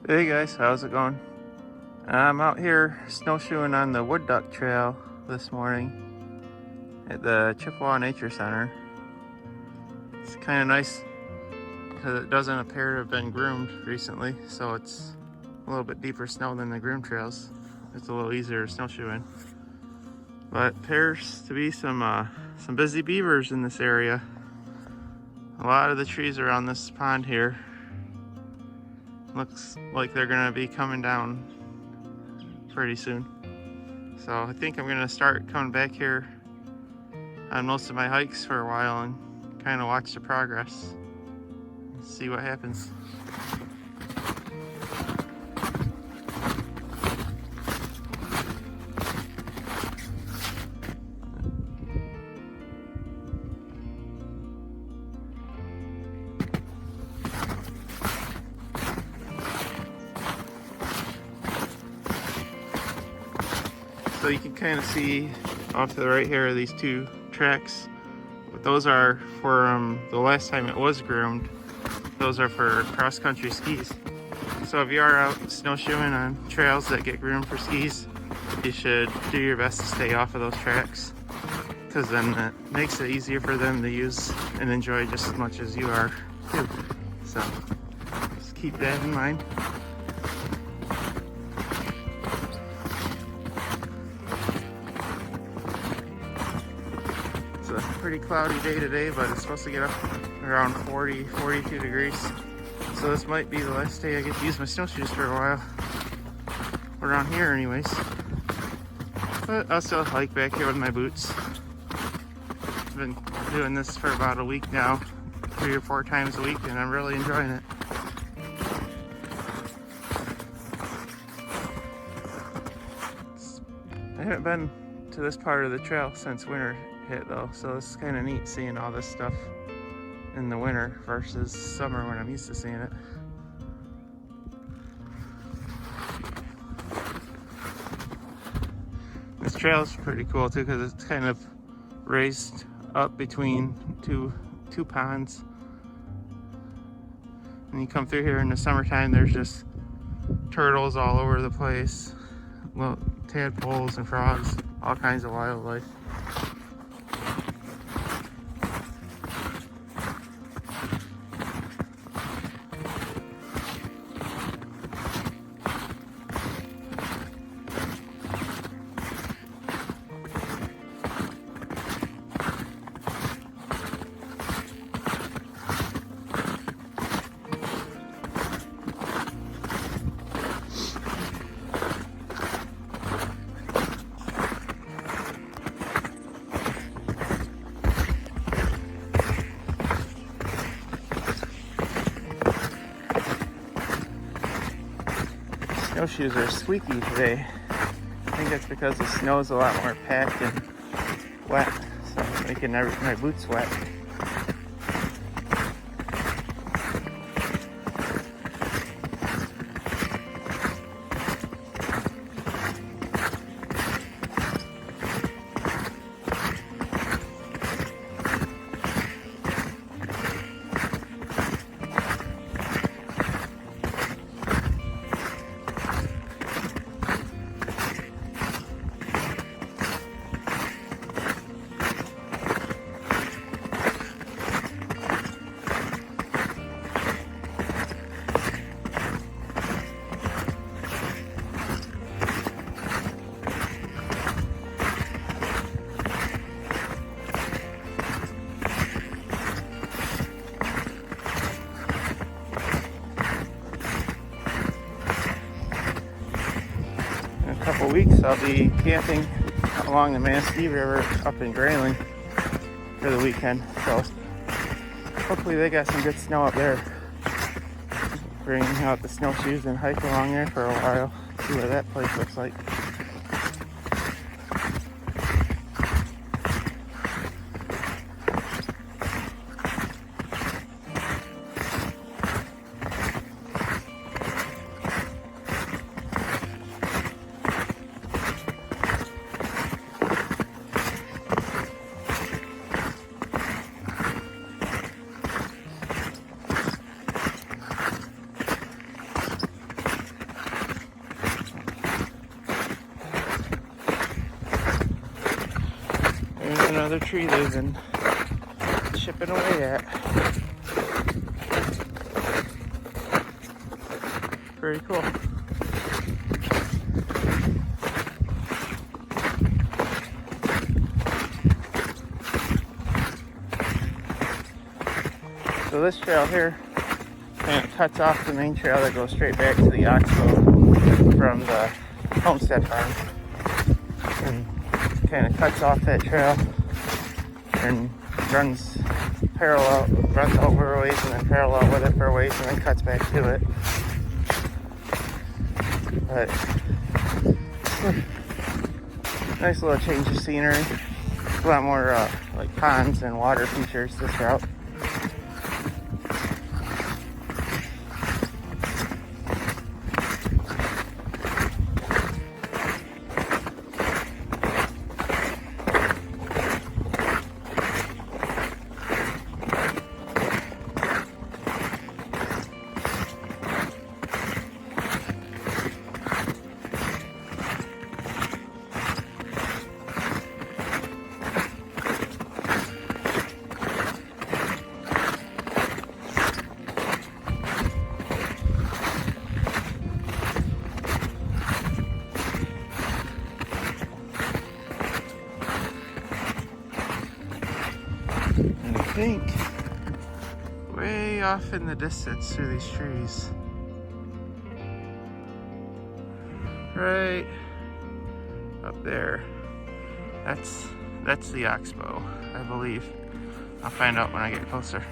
Hey guys, how's it going? I'm out here snowshoeing on the wood duck trail this morning at the Chippewa Nature Center. It's kind of nice because it doesn't appear to have been groomed recently, so it's a little bit deeper snow than the groomed trails. It's a little easier snowshoeing. But appears to be some busy beavers in this area. A lot of the trees around this pond here looks like they're gonna be coming down pretty soon. So I think I'm gonna start coming back here on most of my hikes for a while and kind of watch the progress and see what happens. So you can kind of see off to the right here are these two tracks. But those are for the last time it was groomed. Those are for cross-country skis. So if you are out snowshoeing on trails that get groomed for skis, you should do your best to stay off of those tracks, because then it makes it easier for them to use and enjoy just as much as you are too. So just keep that in mind. Pretty cloudy day today, but it's supposed to get up around 42 degrees. So this might be the last day I get to use my snowshoes for a while. Around here anyways. But I'll still hike back here with my boots. I've been doing this for about a week now, 3 or 4 times a week, and I'm really enjoying it. I haven't been to this part of the trail since winter hit though, so it's kind of neat seeing all this stuff in the winter versus summer when I'm used to seeing it. This trail is pretty cool too because it's kind of raised up between two ponds, and you come through here in the summertime, there's just turtles all over the place, little tadpoles and frogs, all kinds of wildlife. Snowshoes are squeaky today. I think that's because the snow is a lot more packed and wet, so it's making my boots wet. Couple weeks I'll be camping along the Manistee River up in Grayling for the weekend, so hopefully they got some good snow up there. Bring out the snowshoes and hike along there for a while, see what that place looks like. another tree they've been chipping away at. Very cool. So this trail here kind of cuts off the main trail that goes straight back to the oxbow from the homestead farm, and kind of cuts off that trail and runs over a ways and then parallel with it for a ways and then cuts back to it. But nice little change of scenery. A lot more like ponds and water features this route. And I think way off in the distance through these trees, right up there, that's the oxbow, I believe. I'll find out when I get closer.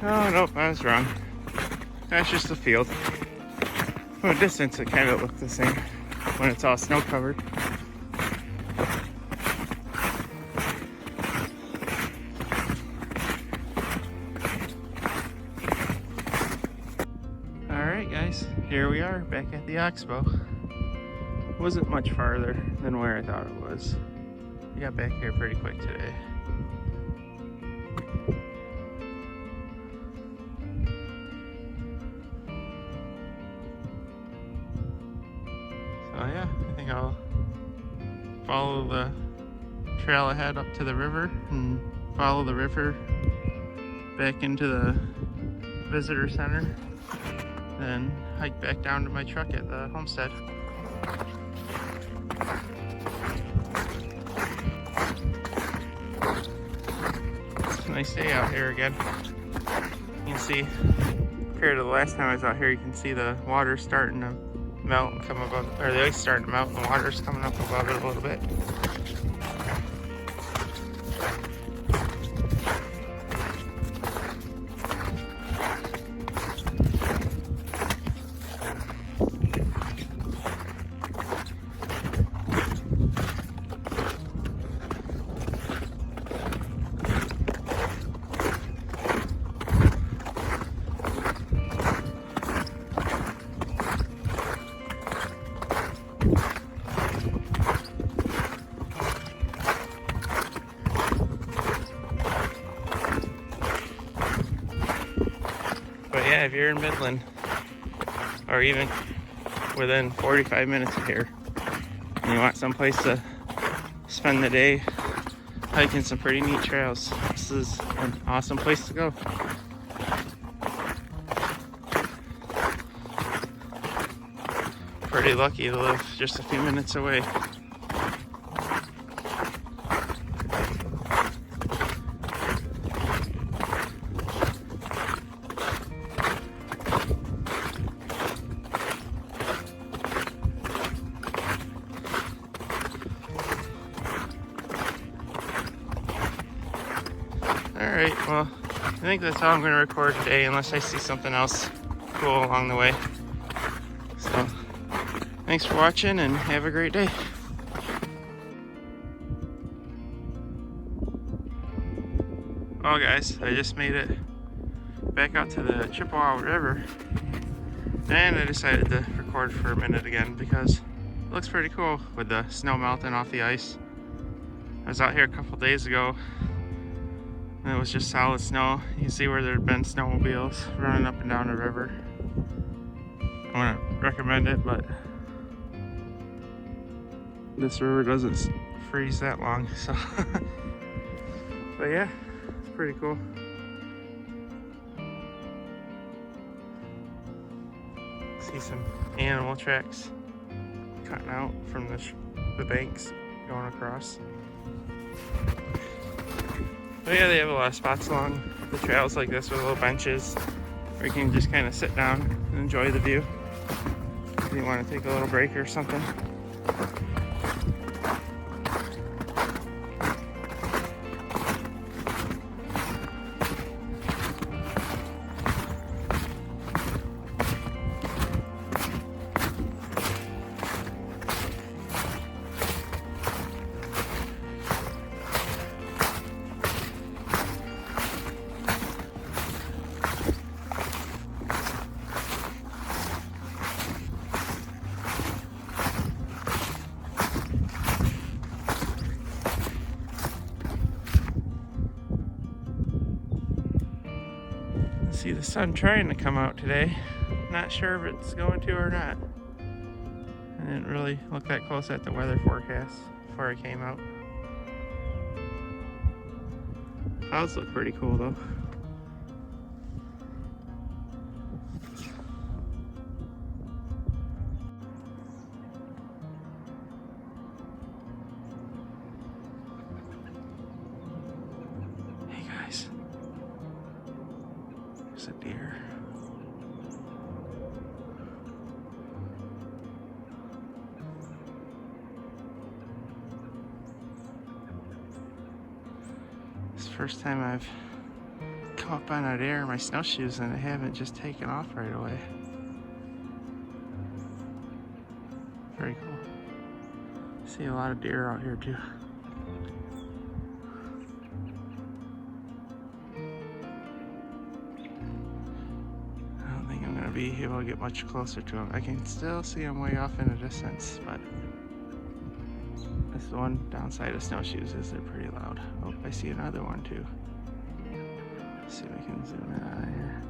Oh, nope, I was wrong. That's just the field. From a distance, it kind of looks the same when it's all snow covered. Alright guys, here we are back at the oxbow. Wasn't much farther than where I thought it was. We got back here pretty quick today. So yeah, I think I'll follow the trail ahead up to the river and follow the river back into the visitor center, then hike back down to my truck at the homestead. It's a nice day out here again. You can see, compared to the last time I was out here, you can see the water starting to melt and come above, or the ice starting to melt and the water's coming up above it a little bit. yeah, if you're in Midland, or even within 45 minutes of here, and you want someplace to spend the day hiking some pretty neat trails, this is an awesome place to go. Pretty lucky to live just a few minutes away. Alright, well, I think that's all I'm going to record today, unless I see something else cool along the way. So, thanks for watching, and have a great day. Well guys, I just made it back out to the Chippewa River, and I decided to record for a minute again because it looks pretty cool with the snow melting off the ice. I was out here a couple days ago, and it was just solid snow. You can see where there had been snowmobiles running up and down the river. I wouldn't recommend it, but this river doesn't freeze that long, so but yeah, it's pretty cool. See some animal tracks cutting out from the banks going across. But yeah, they have a lot of spots along the trails like this with little benches where you can just kind of sit down and enjoy the view if you want to take a little break or something. See the sun trying to come out today. Not sure if it's going to or not. I didn't really look that close at the weather forecast before I came out. Clouds look pretty cool though. Hey guys. There's a deer. It's the first time I've come up on a deer in my snowshoes and they haven't just taken off right away. Very cool. See a lot of deer out here too. Be able to get much closer to them. I can still see them way off in the distance, but that's the one downside of snowshoes is they're pretty loud. Oh, I see another one too. Let's see if I can zoom in on here.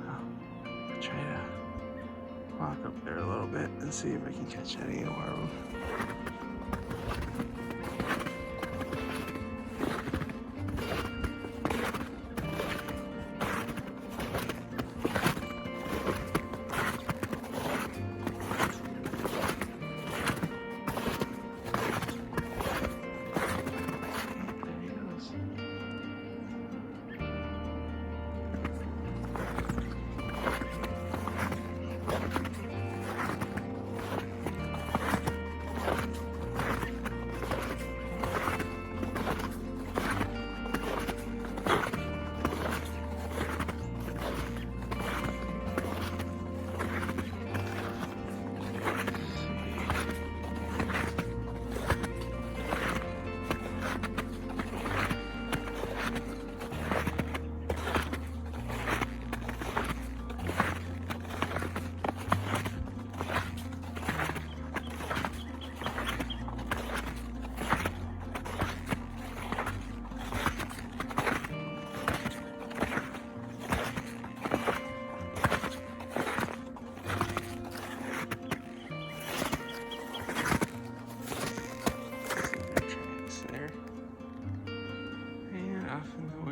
I'll try to walk up there a little bit and see if I can catch any more of them.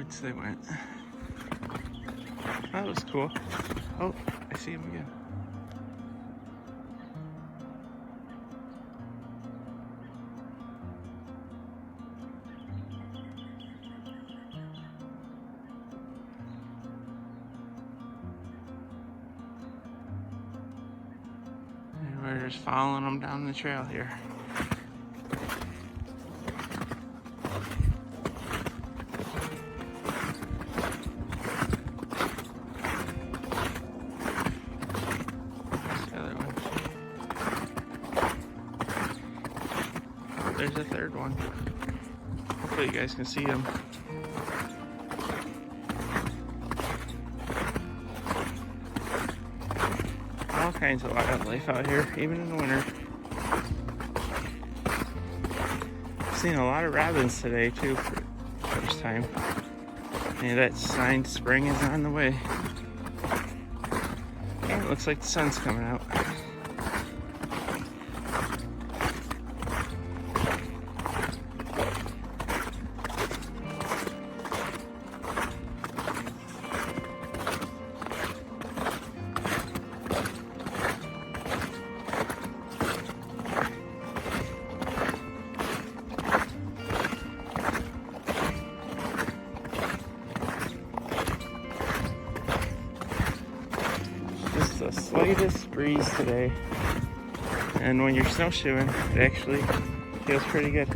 woods they went. That was cool. Oh, I see him again. And we're just following them down the trail here. There's a third one. Hopefully you guys can see them. All kinds of wildlife out here, even in the winter. I've seen a lot of robins today too for the first time. And that sign spring is on the way. And it looks like the sun's coming out. The slightest breeze today, and when you're snowshoeing it actually feels pretty good.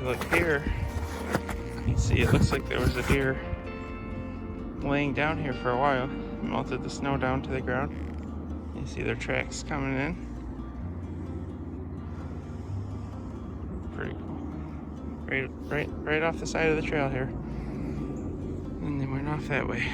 Look here, you can see it looks like there was a deer laying down here for a while. Melted the snow down to the ground. You see their tracks coming in. Pretty cool. Right off the side of the trail here. And they went off that way.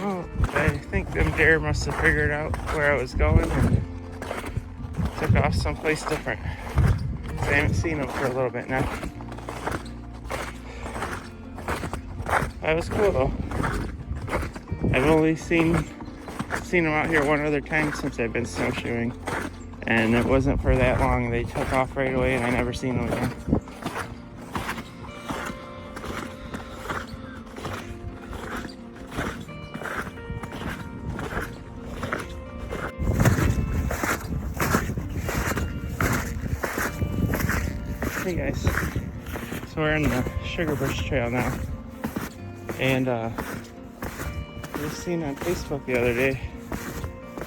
Well, I think them deer must have figured out where I was going and took off someplace different. I haven't seen them for a little bit now. That was cool though. I've only seen them out here one other time since I've been snowshoeing, and it wasn't for that long. They took off right away and I never seen them again. Hey guys, so we're on the Sugarbush trail now, and I just seen on Facebook the other day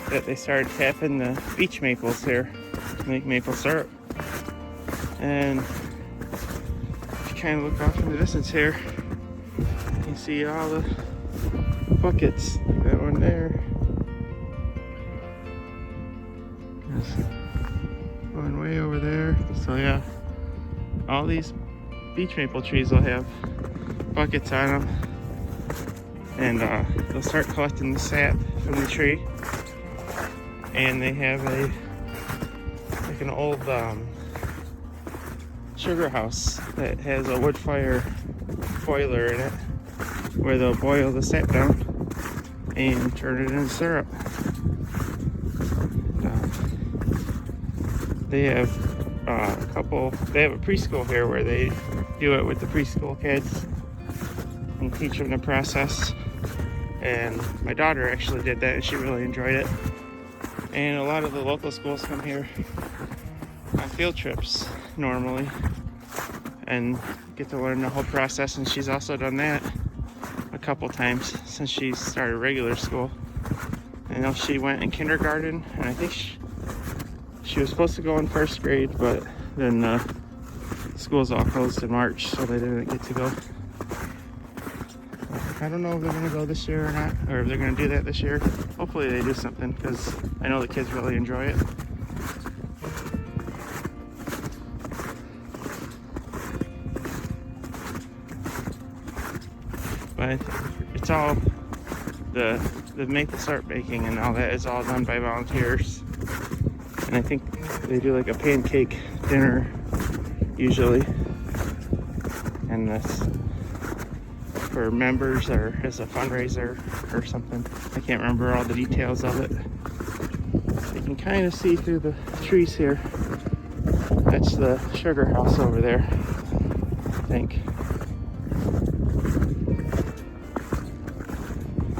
that they started tapping the beech maples here to make maple syrup. And if you kind of look off in the distance here, you can see all the buckets. That one there. There's one way over there. So yeah, all these beech maple trees will have buckets on them, and they'll start collecting the sap from the tree. And they have like an old sugar house that has a wood fire boiler in it where they'll boil the sap down and turn it into syrup. They have they have a preschool here where they do it with the preschool kids and teach them the process. And my daughter actually did that and she really enjoyed it. And a lot of the local schools come here on field trips normally and get to learn the whole process, and she's also done that a couple times since she started regular school. I know she went in kindergarten, and I think she was supposed to go in first grade, but then schools all closed in March, so they didn't get to go. I don't know if they're going to go this year or not, or if they're going to do that this year. Hopefully they do something, because I know the kids really enjoy it. But it's all the maple syrup baking and all that is all done by volunteers. And I think they do like a pancake dinner usually, and that's for members or as a fundraiser or something. I can't remember all the details of it. You can kind of see through the trees here. That's the sugar house over there, I think.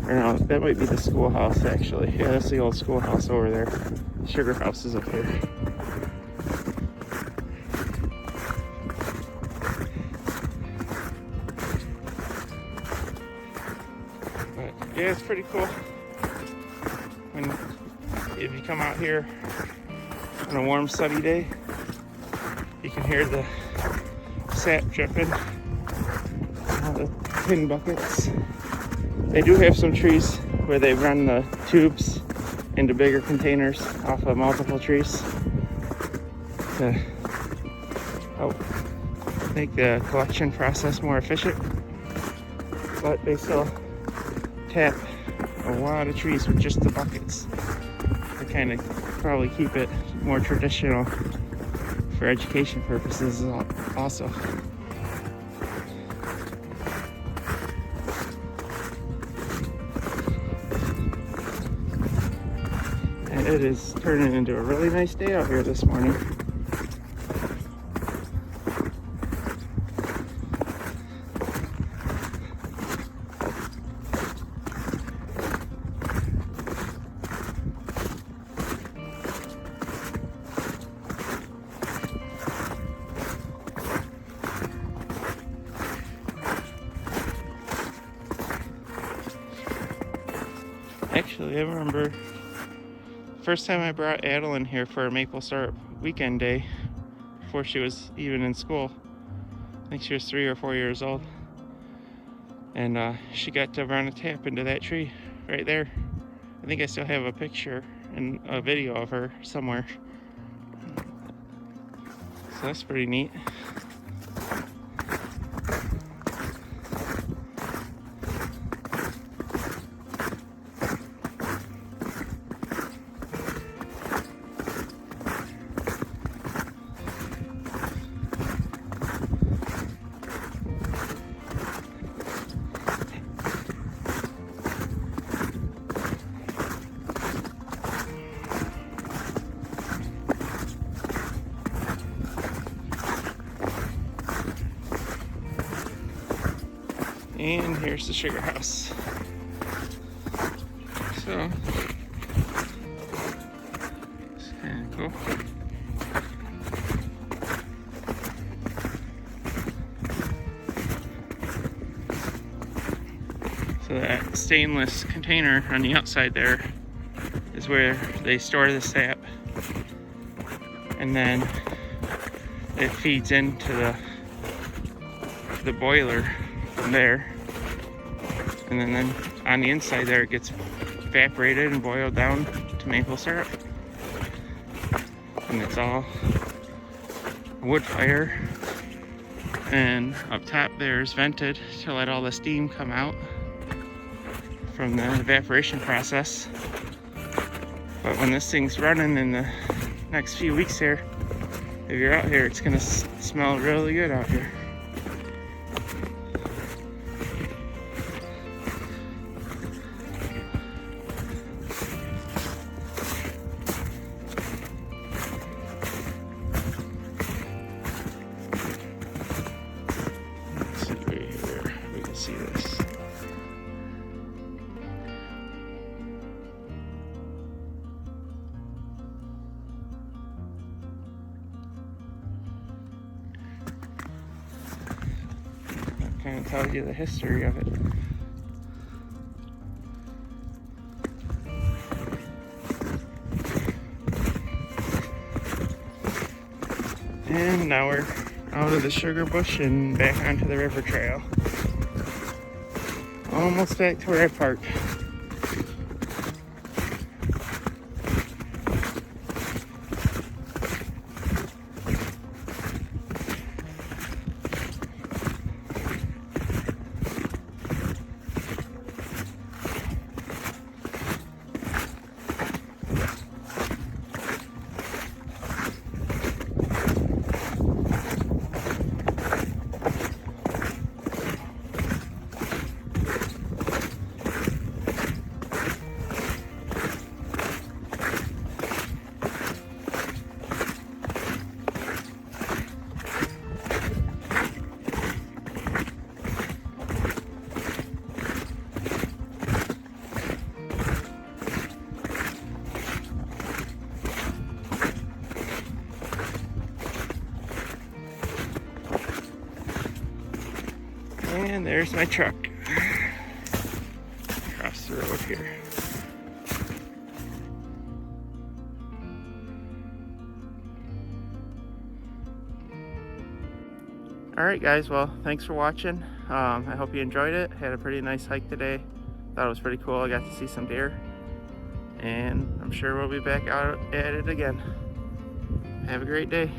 Or no, that might be the schoolhouse actually. Yeah, that's the old schoolhouse over there. The sugar house is up here. But yeah, it's pretty cool if you come out here on a warm sunny day. You can hear the sap dripping out of the tin buckets. They do have some trees where they run the tubes into bigger containers off of multiple trees to help make the collection process more efficient. But they still tap a lot of trees with just the buckets to kind of probably keep it more traditional for education purposes also. And it is turning into a really nice day out here this morning. Actually, I remember the first time I brought Adeline here for a maple syrup weekend day before she was even in school. I think she was 3 or 4 years old. And she got to run a tap into that tree right there. I think I still have a picture and a video of her somewhere. So that's pretty neat. And here's the sugar house. So, it's kind of cool. So that stainless container on the outside there is where they store the sap. And then it feeds into the boiler from there. And then on the inside there it gets evaporated and boiled down to maple syrup. And it's all wood fire. And up top there's vented to let all the steam come out from the evaporation process. But when this thing's running in the next few weeks here, If you're out here, it's gonna smell really good out here. Let's see right here. We can see this. Kind of tells you the history of it. And now we're out of the sugar bush and back onto the river trail. Almost back to where I parked. And there's my truck across the road here. Alright guys, well, thanks for watching. I hope you enjoyed it. Had a pretty nice hike today. Thought it was pretty cool. I got to see some deer. And I'm sure we'll be back out at it again. Have a great day.